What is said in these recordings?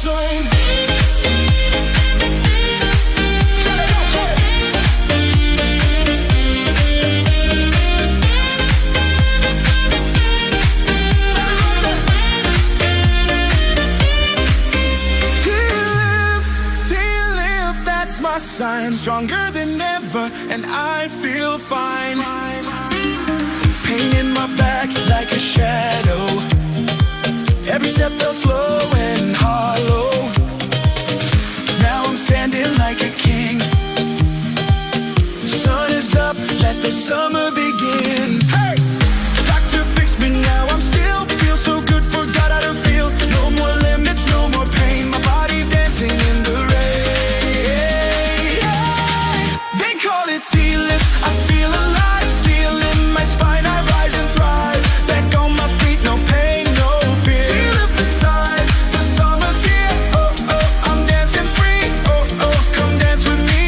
sign. My sign, stronger than ever, and I feel fine. Pain in my back like a shadow. Every step felt slow and hollow. Now I'm standing like a king. Sun is up, let the summer begin. Hey! Doctor fixed me now, I'm still feel so good, forgot how to feel. No more limits, no more pain. My body's dancing in the rain. I feel alive, steel in my spine, I rise and thrive. Back on my feet, no pain, no fear. T-Lift inside, the summer's here. Oh, oh, I'm dancing free. Oh, oh, come dance with me.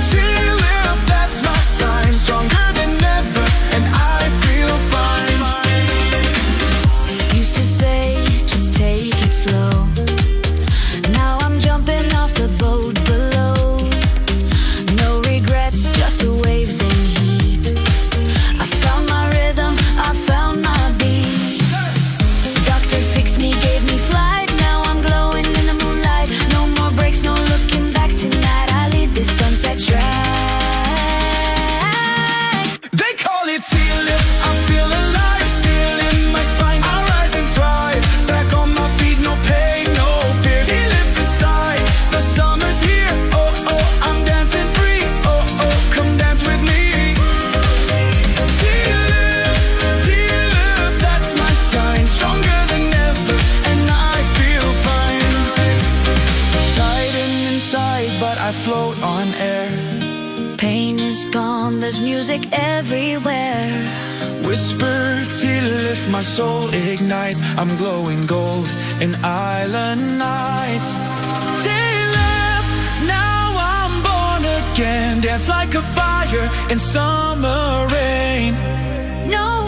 T-Lift, that's my sign. Stronger than ever, and I feel fine. Used to say, just take it slow. Now I'm jumping off the boat below. Just waves and heat. I found my rhythm, I found my beat. Doctor fixed me, gave me flight. Now I'm glowing in the moonlight. No more breaks, no looking back tonight. I lead this sunset track. They call it T-Lift. I feel alive, still in my spine. I rise and thrive. Back on my feet, no pain, no fear. T-Lift inside, the summer's here. Oh, oh, I'm dancing free. Oh, oh, come dance with me. T-Lift, that's my sign. Stronger than ever, and I feel fine. Tighten inside, but I float on air. Pain is gone, there's music everywhere. Whisper, T-Lift, my soul ignites. I'm glowing gold in island nights. T-Lift, now I'm born again. Dance like a fire in summer rain. No